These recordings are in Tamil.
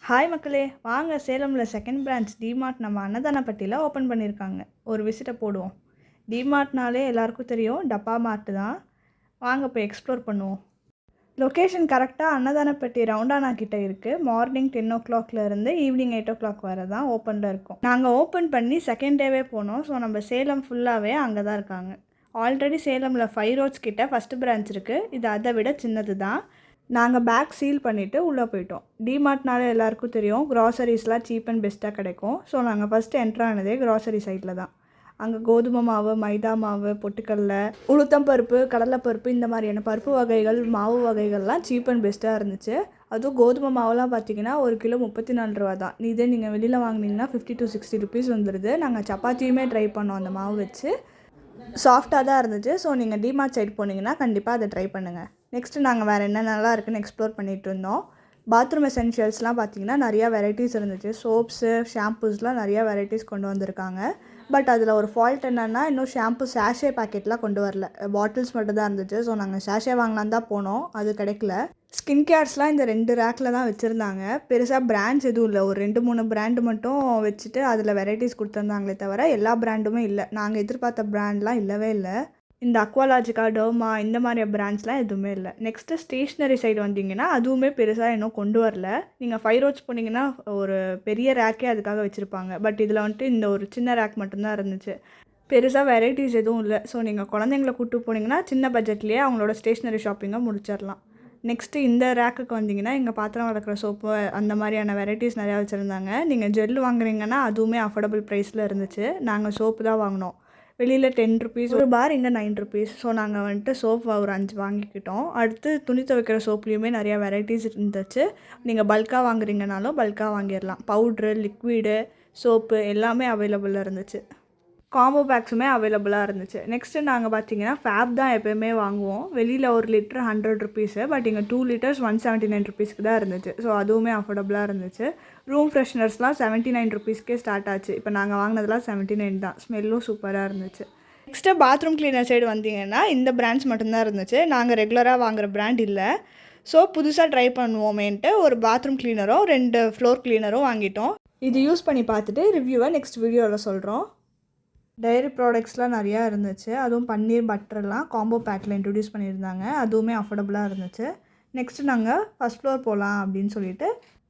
ஹாய் மக்களே, வாங்க சேலமில் செகண்ட் பிரான்ச் டிமார்ட் நம்ம அன்னதானப்பட்டியில் ஓப்பன் பண்ணியிருக்காங்க. ஒரு விசிட்டை போடுவோம். டிமார்ட்னாலே எல்லாருக்கும் தெரியும், டப்பா மார்ட்டு தான். வாங்க போய் எக்ஸ்ப்ளோர் பண்ணுவோம். லொக்கேஷன் கரெக்டாக அன்னதானப்பட்டி ரவுண்டானா கிட்டே இருக்குது. மார்னிங் 10 o'clockலேருந்து ஈவினிங் 8 o'clock வரை தான் ஓப்பனில் இருக்கும். நாங்கள் ஓப்பன் பண்ணி செகண்ட் டேவே போனோம். ஸோ நம்ம சேலம் ஃபுல்லாகவே அங்கே தான் இருக்காங்க. ஆல்ரெடி சேலமில் 5 roads கிட்டே ஃபஸ்ட்டு பிரான்ச் இருக்குது. இது அதை விட சின்னது தான். நாங்கள் பேக் சீல் பண்ணிவிட்டு உள்ளே போயிட்டோம். டிமார்ட்னாலே எல்லாருக்கும் தெரியும், க்ராசரிஸ்லாம் சீப் அண்ட் பெஸ்ட்டாக கிடைக்கும். ஸோ நாங்கள் ஃபஸ்ட்டு என்ட்ரானதே க்ராசரி சைட்டில் தான். அங்கே கோதுமை மாவு, மைதா மாவு, பொட்டுக்கடலை, உளுத்தம்பருப்பு, கடலைப்பருப்பு, இந்த மாதிரியான பருப்பு வகைகள், மாவு வகைகள்லாம் சீப் அண்ட் பெஸ்ட்டாக இருந்துச்சு. அதுவும் கோதுமை மாவுலாம் பார்த்திங்கன்னா 1 கிலோ 34 ரூபா தான். இதே நீங்கள் வெளியில் வாங்கினீங்கன்னா 50 to 60 rupees வந்துடுது. நாங்கள் சப்பாத்தியுமே ட்ரை பண்ணோம் அந்த மாவு வச்சு. சாஃப்டாக தான் இருந்துச்சு. ஸோ நீங்கள் டிமார்ட் சைடு போனீங்கன்னா கண்டிப்பாக அதை ட்ரை பண்ணுங்கள். நெக்ஸ்ட்டு நாங்கள் வேறு என்னென்னலாம் இருக்குதுன்னு எக்ஸ்ப்ளோர் பண்ணிகிட்டு இருந்தோம். பாத்ரூம் எசென்ஷியல்ஸ்லாம் பார்த்திங்கன்னா நிறையா வெரைட்டிஸ் இருந்துச்சு. சோப்ஸு, ஷாம்பூஸ்லாம் நிறையா வெரைட்டிஸ் கொண்டு வந்திருக்காங்க. பட் அதில் ஒரு ஃபால்ட் என்னென்னா, இன்னும் ஷாம்பு சேஷே பேக்கெட்லாம் கொண்டு வரல. பாட்டில்ஸ் மட்டும் தான் இருந்துச்சு. ஸோ நாங்கள் சேஷே வாங்கலான்னு தான் போனோம், அது கிடைக்கல. ஸ்கின் கேர்ஸ்லாம் இந்த 2 ரேக்கில் தான் வச்சுருந்தாங்க. பெருசாக பிராண்ட்ஸ் எதுவும் இல்லை. ஒரு 2-3 பிராண்டு மட்டும் வச்சுட்டு அதில் வெரைட்டிஸ் கொடுத்துருந்தாங்களே தவிர எல்லா பிராண்டுமே இல்லை. நாங்கள் எதிர்பார்த்த பிராண்ட்லாம் இல்லவே இல்லை. இந்த அக்வாலாஜிக்கா, டர்மா இந்த மாதிரி பிராண்ட்ஸ்லாம் எதுவுமே இல்லை. நெக்ஸ்ட்டு ஸ்டேஷ்னரி சைடு வந்தீங்கன்னா அதுவுமே பெருசாக இன்னும் கொண்டு வரல. நீங்கள் 5 roads போனீங்கன்னா ஒரு பெரிய ரேக்கே அதுக்காக வச்சுருப்பாங்க. பட் இதில் வந்துட்டு இந்த ஒரு சின்ன ரேக் மட்டும்தான் இருந்துச்சு. பெருசாக வெரைட்டிஸ் எதுவும் இல்லை. ஸோ நீங்கள் குழந்தைங்கள கூப்பிட்டு போனீங்கன்னா சின்ன பட்ஜெட்லேயே அவங்களோட ஸ்டேஷ்னரி ஷாப்பிங்கை முடிச்சிடலாம். நெக்ஸ்ட்டு இந்த ரேக்குக்கு வந்தீங்கன்னா இங்கே பாத்திரம் வளர்க்குற சோப்பு அந்த மாதிரியான வெரைட்டிஸ் நிறையா வச்சுருந்தாங்க. நீங்கள் ஜெல் வாங்குறீங்கன்னா அதுவுமே அஃபோர்டபுள் ப்ரைஸில் இருந்துச்சு. நாங்கள் சோப்பு தான் வாங்கினோம். வெளியில் 10 rupees ஒரு பார், இங்கே 9 rupees. ஸோ நாங்கள் வந்துட்டு சோப் ஒரு 5 வாங்கிக்கிட்டோம். அடுத்து துணி துவைக்கிற சோப்லேயுமே நிறையா வெரைட்டிஸ் இருந்துச்சு. நீங்கள் பல்காக வாங்குறீங்கனாலும் பல்காக வாங்கிடலாம். பவுட்ரு, லிக்விடு, சோப்பு எல்லாமே அவைலபிளாக இருந்துச்சு. காம்போ பேக்ஸுமே அவைலபிளாக இருந்துச்சு. நெக்ஸ்ட்டு நாங்கள் பார்த்தீங்கன்னா ஃபேப் தான் எப்போயுமே வாங்குவோம். வெளியில் 1 லிட்டர் 100 rupees. பட் இங்கே 2 liters 179 rupeesக்கு தான் இருந்துச்சு. ஸோ அதுவுமே அஃபோர்டபுளாக இருந்துச்சு. ரூம் ஃப்ரெஷ்னர்ஸ்லாம் 79 rupeesக்கே ஸ்டார்ட் ஆச்சு. இப்போ நாங்கள் வாங்கினதுலாம் 79 தான். ஸ்மெல்லும் சூப்பராக இருந்துச்சு. நெக்ஸ்ட்டு பாத்ரூம் கிளீனர் சைடு வந்தீங்கன்னா இந்த பிராண்ட்ஸ் மட்டும்தான் இருந்துச்சு. நாங்கள் ரெகுலராக வாங்குகிற பிராண்ட் இல்லை. ஸோ புதுசாக ட்ரை பண்ணுவோமேன்ட்டு ஒரு பாத்ரூம் கிளீனரும் 2 ஃப்ளோர் கிளீனரும் வாங்கிட்டோம். இது யூஸ் பண்ணி பார்த்துட்டு ரிவ்யூவை நெக்ஸ்ட் வீடியோவில் சொல்கிறோம். டைரி ப்ராடக்ட்ஸ்லாம் நிறையா இருந்துச்சு. அதுவும் பன்னீர் பட்டர்லாம் காம்போ பேக்கில் இன்ட்ரடியூஸ் பண்ணியிருந்தாங்க. அதுவுமே அஃபோர்டபுளாக இருந்துச்சு. நெக்ஸ்ட்டு நாங்கள் ஃபஸ்ட் ஃப்ளோர் போகலாம் அப்படின்னு சொல்லிட்டு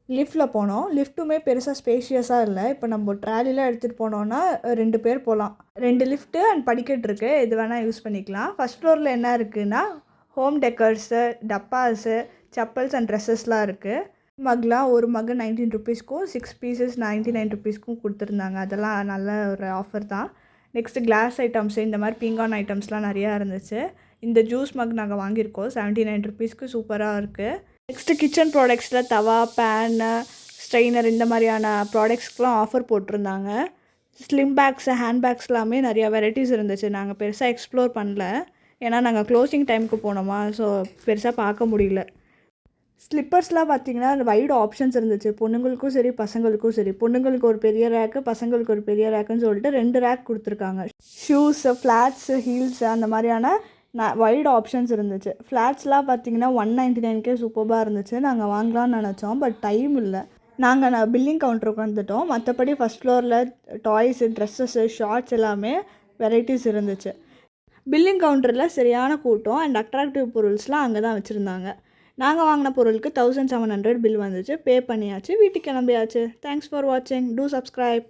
லிஃப்ட்டில் போனோம். லிஃப்ட்டுமே பெருசாக ஸ்பேஷியஸாக இல்லை. இப்போ நம்ம ட்ராலிலாம் எடுத்துகிட்டு போனோன்னா 2 பேர் போகலாம். 2 லிஃப்ட்டு அண்ட் படிக்கட்டு இருக்குது. எது வேணால் யூஸ் பண்ணிக்கலாம். ஃபஸ்ட் ஃப்ளோரில் என்ன இருக்குதுன்னா ஹோம் டெக்கர்ஸு, டப்பாஸு, செப்பல்ஸ் அண்ட் ட்ரெஸ்ஸஸ்லாம் இருக்குது. மக்லாம் ஒரு மக் 19 rupeesக்கும் 6 pieces 99 rupeesக்கும் கொடுத்துருந்தாங்க. அதெல்லாம் நல்ல ஒரு ஆஃபர் தான். நெக்ஸ்ட்டு கிளாஸ் ஐட்டம்ஸு, இந்த மாதிரி பீங்கான் ஐட்டம்ஸ்லாம் நிறையா இருந்துச்சு. இந்த ஜூஸ் மக் நாங்கள் வாங்கியிருக்கோம். 79 rupeesக்கு சூப்பராக இருக்குது. நெக்ஸ்ட்டு கிச்சன் ப்ராடக்ட்ஸில் தவா, பேனு, ஸ்ட்ரெயினர் இந்த மாதிரியான ப்ராடக்ட்ஸ்க்கெலாம் ஆஃபர் போட்டிருந்தாங்க. ஸ்லிம் பேக்ஸு, ஹேண்ட் பேக்ஸ் எல்லாமே நிறையா வெரைட்டிஸ் இருந்துச்சு. நாங்கள் பெருசாக எக்ஸ்ப்ளோர் பண்ணல. ஏன்னா நாங்கள் க்ளோசிங் டைமுக்கு போனோமா, ஸோ பெருசாக பார்க்க முடியல. ஸ்லிப்பர்ஸ்லாம் பார்த்திங்கன்னா வைடு ஆப்ஷன்ஸ் இருந்துச்சு. பொண்ணுங்களுக்கும் சரி, பசங்களுக்கும் சரி. பொண்ணுங்களுக்கு ஒரு பெரிய ரேக்கு, பசங்களுக்கு ஒரு பெரிய ரேக்குன்னு சொல்லிட்டு 2 ரேக் கொடுத்துருக்காங்க. ஷூஸு, ஃப்ளாட்ஸு, ஹீல்ஸு அந்த மாதிரியான வைடு ஆப்ஷன்ஸ் இருந்துச்சு. ஃப்ளாட்ஸ்லாம் பார்த்திங்கன்னா 199க்கே சூப்பராக இருந்துச்சு. நாங்கள் வாங்கலாம்னு நினச்சோம். பட் டைம் இல்லை. நாங்கள் பில்லிங் கவுண்டருக்கு வந்துட்டோம். மற்றபடி ஃபஸ்ட் ஃப்ளோரில் டாய்ஸு, ட்ரெஸ்ஸஸ்ஸு, ஷார்ட்ஸ் எல்லாமே வெரைட்டிஸ் இருந்துச்சு. பில்லிங் கவுண்டரில் சரியான கூட்டம் அண்ட் அட்ராக்டிவ் பொருள்ஸ்லாம் அங்கே தான் வச்சுருந்தாங்க. நாங்கள் வாங்கின பொருளுக்கு 1700 பில் வந்துச்சு. பே பண்ணியாச்சு, வீட்டுக்கு கிளம்பியாச்சு. தேங்க்ஸ் ஃபார் வாட்சிங். Two subscribe.